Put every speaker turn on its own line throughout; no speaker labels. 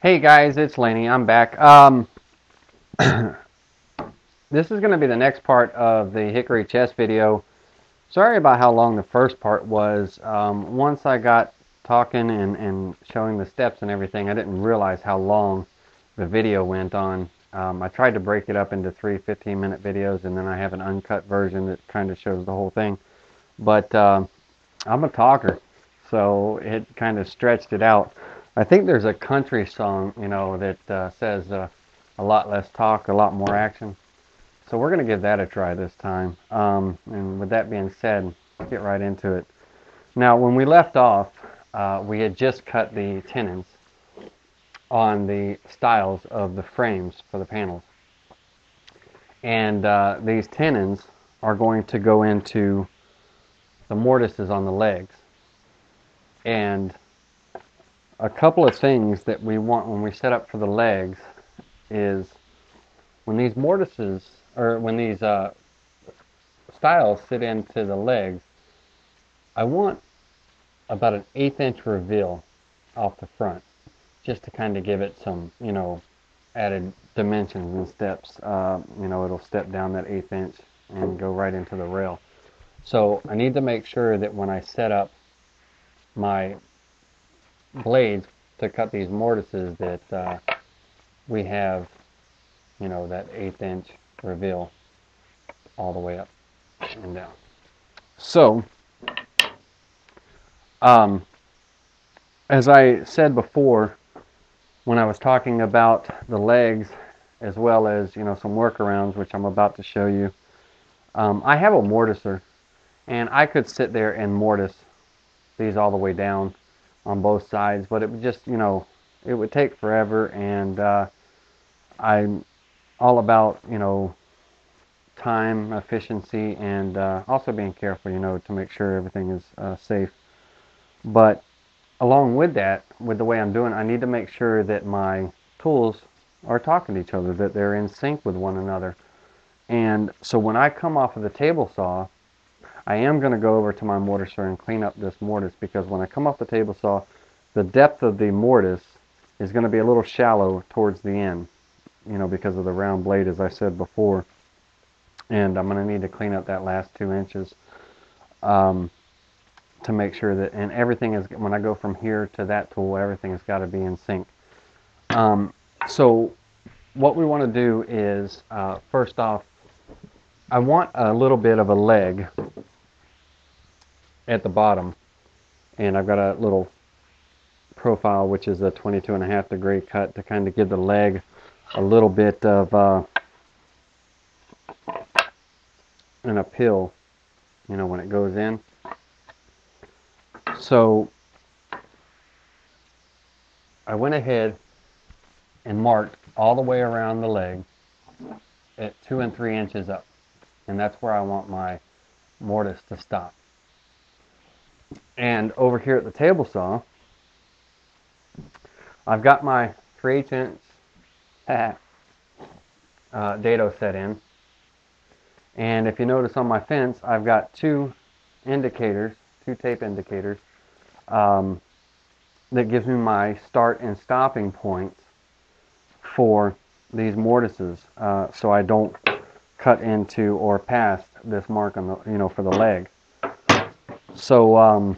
Hey guys, it's Laney. I'm back. This is going to be the next part of the Hickory Chest video. Sorry about how long the first part was. Once I got talking and showing the steps and everything, I didn't realize how long the video went on. I tried to break it up into three 15-minute videos, and then I have an uncut version that kind of shows the whole thing. But I'm a talker, so it kind of stretched it out. I think there's a country song, that says a lot less talk, a lot more action. So we're going to give that a try this time. And with that being said, let's get right into it. Now, when we left off, we had just cut the tenons on the stiles of the frames for the panels. And these tenons are going to go into the mortises on the legs. And a couple of things that we want when we set up for the legs is when these mortises, or when these stiles sit into the legs, I want about an 1/8 inch reveal off the front, just to kind of give it some, added dimensions and steps. It'll step down that 1/8 inch and go right into the rail. So I need to make sure that when I set up my blades to cut these mortises that we have, that 1/8 inch reveal all the way up and down. So, as I said before, when I was talking about the legs as well as, some workarounds, which I'm about to show you, I have a mortiser, and I could sit there and mortise these all the way down on both sides, but it would just, it would take forever, and I'm all about, time, efficiency, and also being careful, to make sure everything is safe. But along with that, with the way I'm doing, I need to make sure that my tools are talking to each other, that they're in sync with one another. And so when I come off of the table saw, I am going to go over to my mortiser and clean up this mortise, because when I come off the table saw, the depth of the mortise is going to be a little shallow towards the end, because of the round blade, as I said before. And I'm going to need to clean up that last 2 inches to make sure that, and everything is, when I go from here to that tool, everything has got to be in sync. So what we want to do is, first off, I want a little bit of a leg at the bottom, and I've got a little profile, which is a 22.5 degree cut, to kind of give the leg a little bit of an appeal, when it goes in. So I went ahead and marked all the way around the leg at 2 and 3 inches up, and that's where I want my mortise to stop. And over here at the table saw, I've got my 3/8 inch dado set in. And if you notice on my fence, I've got two tape indicators, that gives me my start and stopping points for these mortises, so I don't cut into or past this mark on the, for the leg. So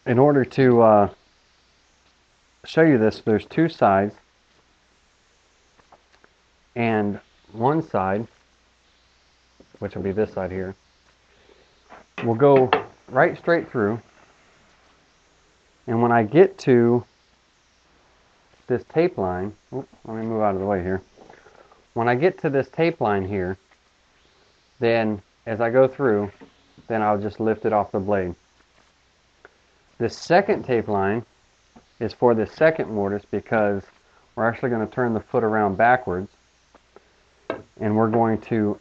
in order to show you this, there's two sides, and one side, which will be this side here, will go right straight through. And when I get to this tape line, let me move out of the way here. When I get to this tape line here, then as I go through, then I'll just lift it off the blade. This second tape line is for the second mortise, because we're actually going to turn the foot around backwards, and we're going to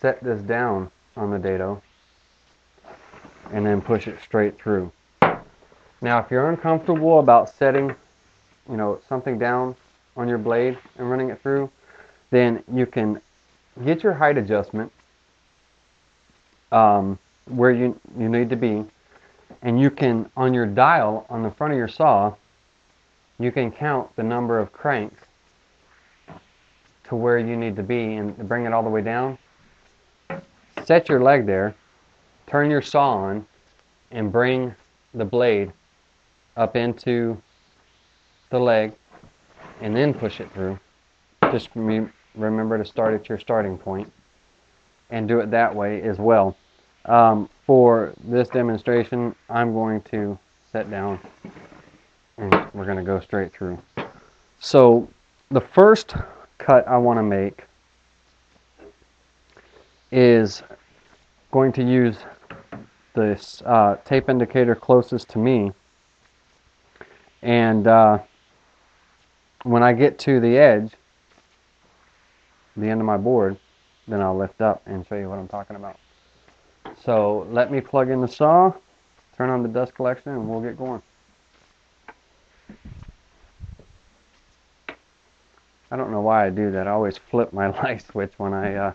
set this down on the dado and then push it straight through. Now, if you're uncomfortable about setting, something down on your blade and running it through, then you can get your height adjustment where you need to be, and you can, on your dial on the front of your saw, you can count the number of cranks to where you need to be and bring it all the way down. Set your leg there, turn your saw on, and bring the blade up into the leg, and then push it through. Just remember to start at your starting point, and do it that way as well. For this demonstration, I'm going to set down, and we're going to go straight through. So the first cut I want to make is going to use this tape indicator closest to me, and when I get to the edge, the end of my board, then I'll lift up and show you what I'm talking about. So let me plug in the saw, turn on the dust collection, and we'll get going. I don't know why I do that. I always flip my light switch when I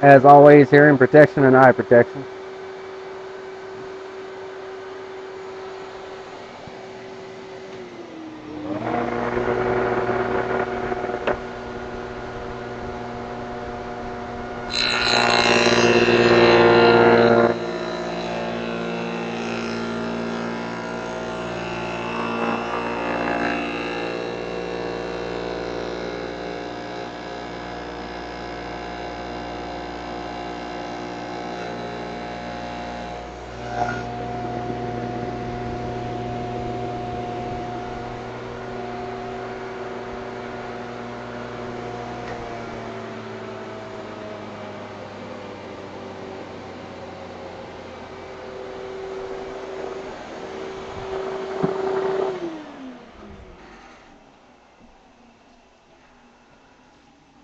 as always, hearing protection and eye protection.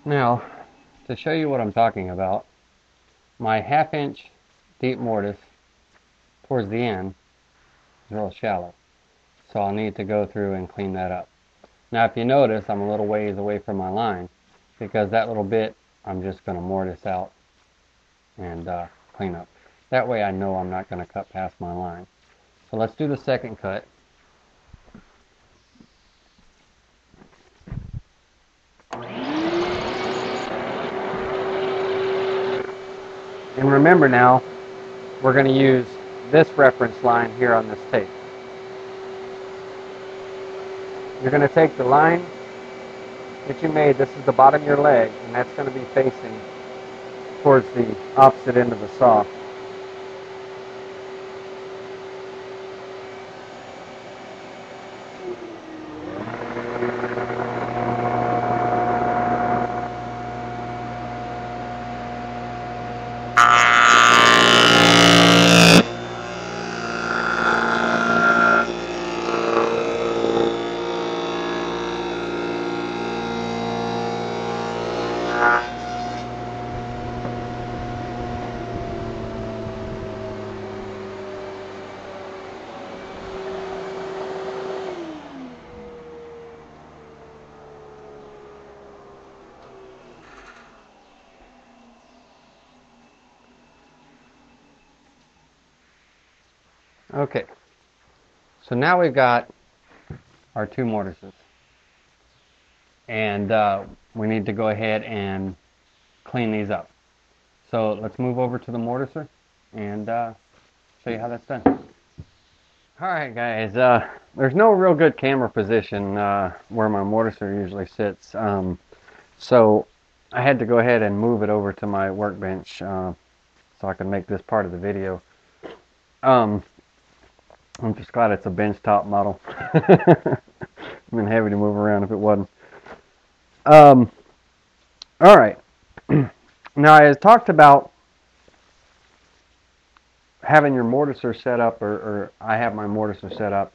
Now, to show you what I'm talking about, my 1/2 inch deep mortise towards the end is real shallow, so I'll need to go through and clean that up. Now if you notice, I'm a little ways away from my line, because that little bit I'm just going to mortise out and clean up. That way I know I'm not going to cut past my line. So let's do the second cut. And remember now, we're going to use this reference line here on this tape. You're going to take the line that you made, this is the bottom of your leg, and that's going to be facing towards the opposite end of the saw. Okay, so now we've got our 2 mortises, and we need to go ahead and clean these up. So let's move over to the mortiser and show you how that's done. Alright guys, there's no real good camera position where my mortiser usually sits, so I had to go ahead and move it over to my workbench so I can make this part of the video. I'm just glad it's a benchtop model. It'd been heavy to move around if it wasn't. Alright, now I talked about having your mortiser set up, or I have my mortiser set up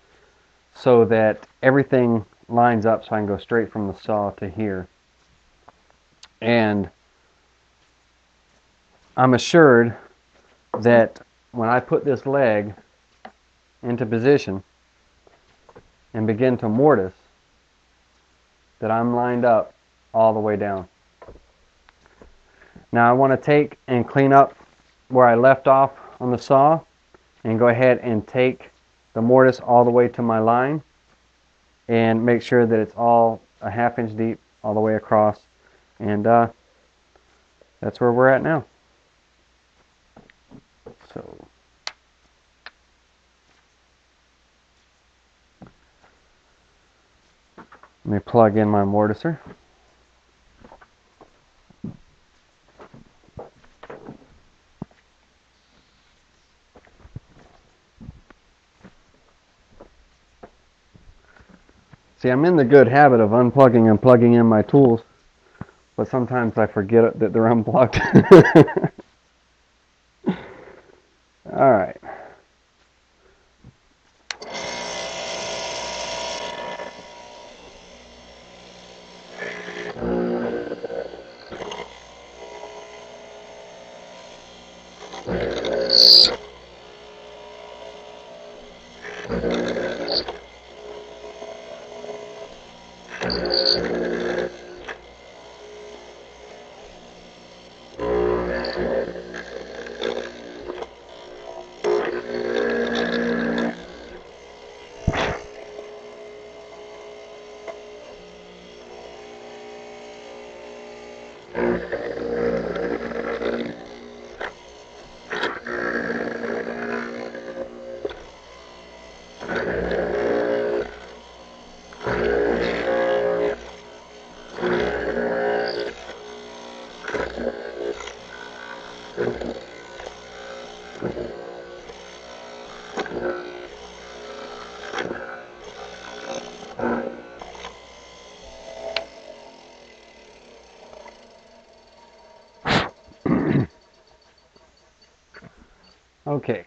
so that everything lines up so I can go straight from the saw to here. And I'm assured that when I put this leg into position and begin to mortise, that I'm lined up all the way down. Now I want to take and clean up where I left off on the saw and go ahead and take the mortise all the way to my line and make sure that it's all a 1/2 inch deep all the way across, and that's where we're at now. So let me plug in my mortiser. See, I'm in the good habit of unplugging and plugging in my tools, but sometimes I forget that they're unplugged. All right. Okay,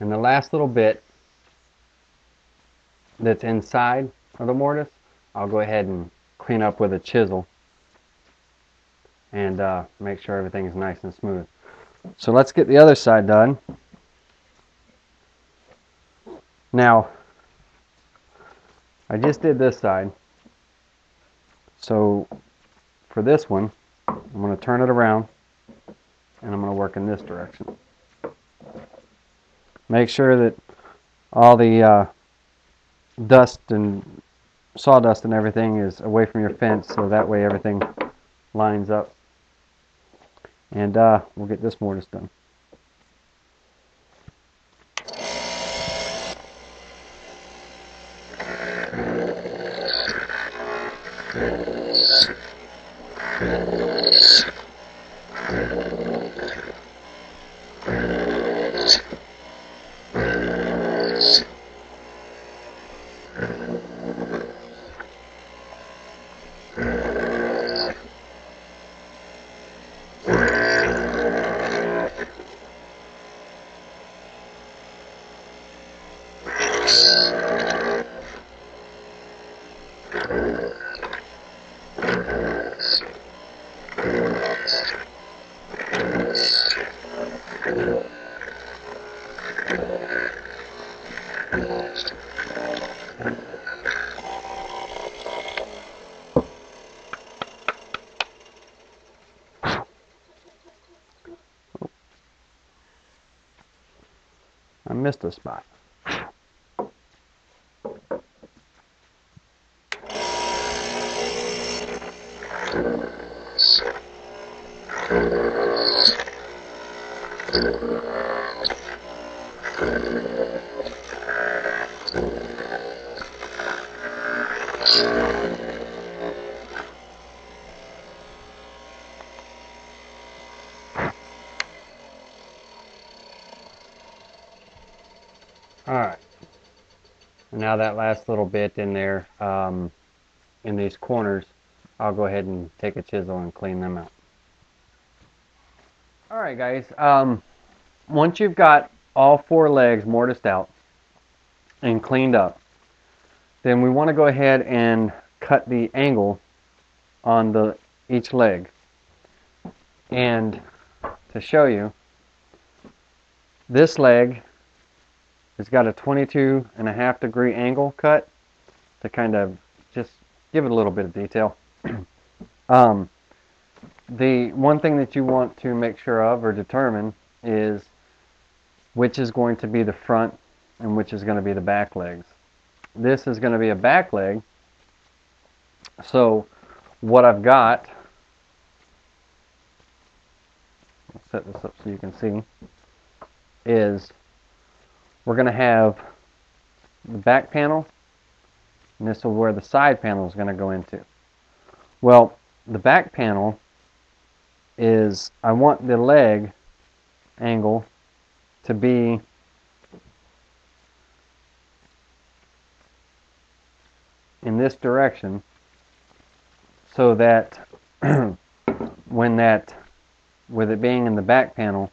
and the last little bit that's inside of the mortise, I'll go ahead and clean up with a chisel and make sure everything's nice and smooth. So let's get the other side done. Now, I just did this side, so for this one, I'm going to turn it around and I'm going to work in this direction. Make sure that all the dust and sawdust and everything is away from your fence, so that way everything lines up. And we'll get this mortise done. I missed a spot. Alright, and now that last little bit in there, in these corners, I'll go ahead and take a chisel and clean them out. Alright guys, once you've got all 4 legs mortised out and cleaned up, then we want to go ahead and cut the angle on each leg. And to show you, This leg has got a 22.5 degree angle cut to kind of just give it a little bit of detail. The one thing that you want to make sure of or determine is which is going to be the front and which is going to be the back legs. This is going to be a back leg, so what I've got, I'll set this up so you can see, is we're going to have the back panel, and this is where the side panel is going to go into. Well, the back panel is, I want the leg angle to be in this direction, so that with it being in the back panel,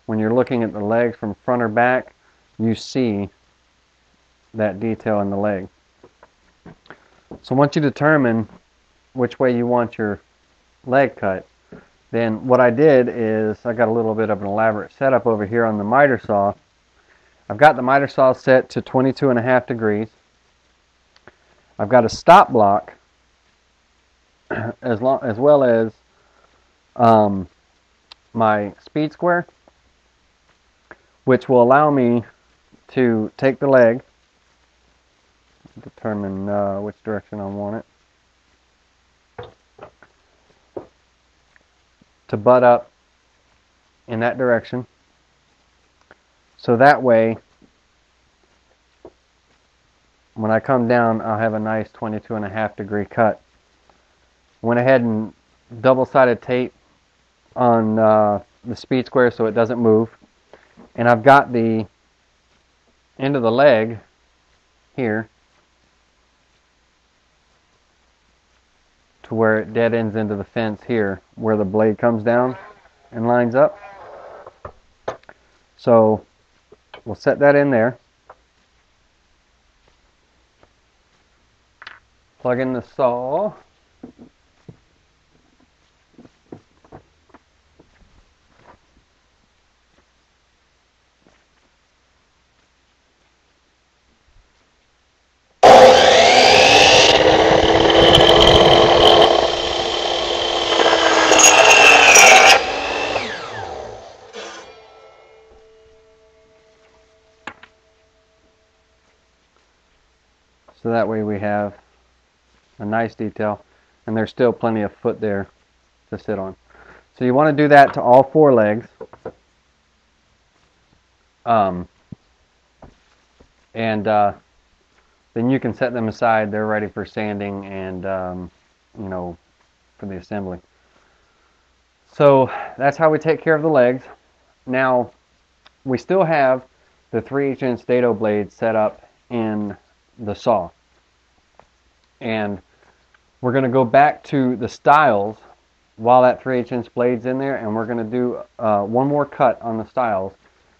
when you're looking at the legs from front or back, you see that detail in the leg. So once you determine which way you want your leg cut, then what I did is I got a little bit of an elaborate setup over here on the miter saw. I've got the miter saw set to 22.5 degrees. I've got a stop block as well as my speed square, which will allow me to take the leg, determine which direction I want it, to butt up in that direction, so that way when I come down I'll have a nice 22.5 degree cut. Went ahead and double-sided tape on the speed square so it doesn't move, and I've got the end of the leg here to where it dead ends into the fence here where the blade comes down and lines up. So we'll set that in there, plug in the saw, so that way we have a nice detail, and there's still plenty of foot there to sit on. So you want to do that to all four legs, then you can set them aside. They're ready for sanding and for the assembly. So that's how we take care of the legs. Now we still have the 3/8" dado blade set up in the saw, and we're going to go back to the stiles while that 3/8" blade's in there, and we're going to do one more cut on the stiles.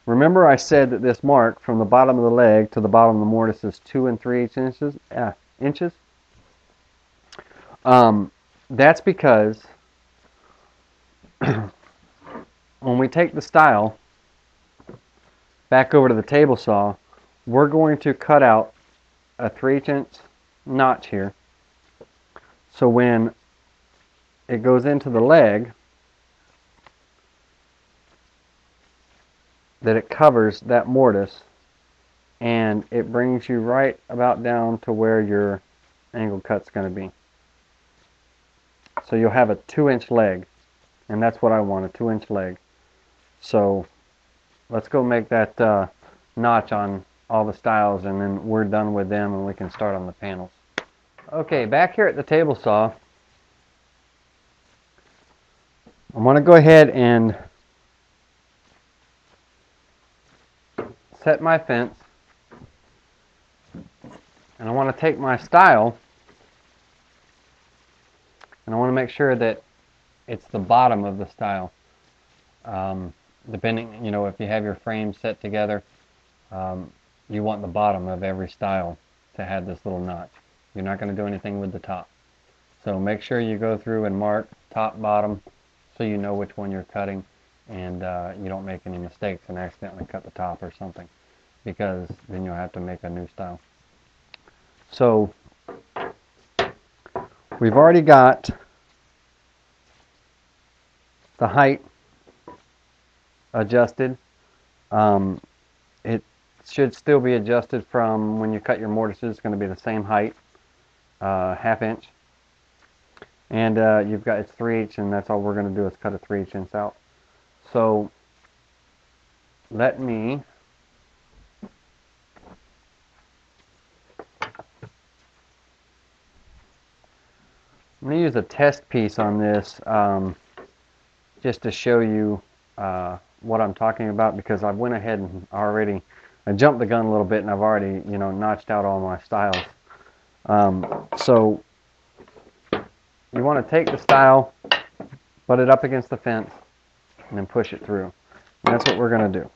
Remember I said that this mark from the bottom of the leg to the bottom of the mortise is 2 3/8 inches? That's because when we take the stile back over to the table saw, we're going to cut out a 3/8" notch here, so when it goes into the leg, that it covers that mortise, and it brings you right about down to where your angle cut's going to be. So you'll have a 2" leg, and that's what I want, a 2" leg. So let's go make that notch on all the stiles, and then we're done with them and we can start on the panels. Okay, back here at the table saw, I'm going to go ahead and set my fence, and I want to take my stile and I want to make sure that it's the bottom of the stile. Depending, if you have your frame set together, you want the bottom of every stile to have this little notch. You're not going to do anything with the top. So make sure you go through and mark top, bottom, so you know which one you're cutting. and you don't make any mistakes and accidentally cut the top or something, because then you'll have to make a new style. So we've already got the height adjusted. It should still be adjusted from when you cut your mortises. It's going to be the same height, 1/2 inch. And you've got, it's 3/8, and that's all we're going to do is cut a 3/8 inch out. So let me I'm going to use a test piece on this just to show you what I'm talking about, because I went ahead and I jumped the gun a little bit, and I've already, you know, notched out all my styles. So you want to take the style, butt it up against the fence, and then push it through. And that's what we're going to do.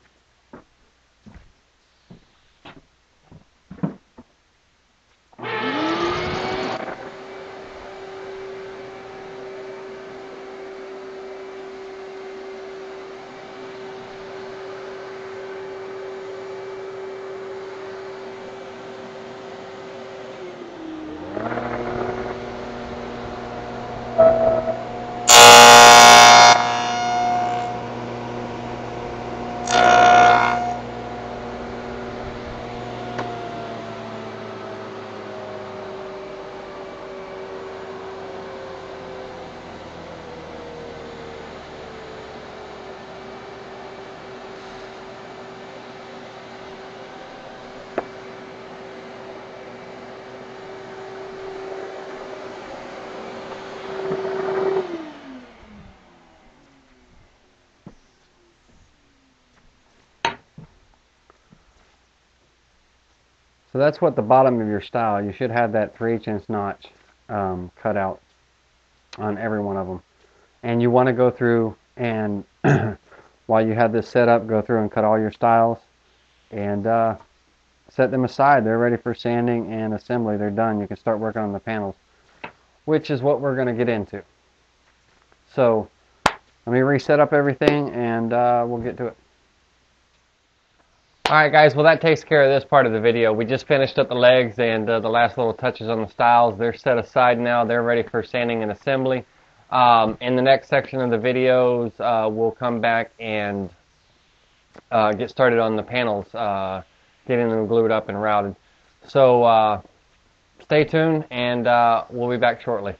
So that's what the bottom of your style, you should have that 3/8 inch notch cut out on every one of them. And you want to go through and, while you have this set up, go through and cut all your styles and set them aside. They're ready for sanding and assembly. They're done. You can start working on the panels, which is what we're going to get into. So let me reset up everything, and we'll get to it. Alright guys, well that takes care of this part of the video. We just finished up the legs and the last little touches on the styles. They're set aside now. They're ready for sanding and assembly. In the next section of the videos, we'll come back and get started on the panels, getting them glued up and routed. So stay tuned, and we'll be back shortly.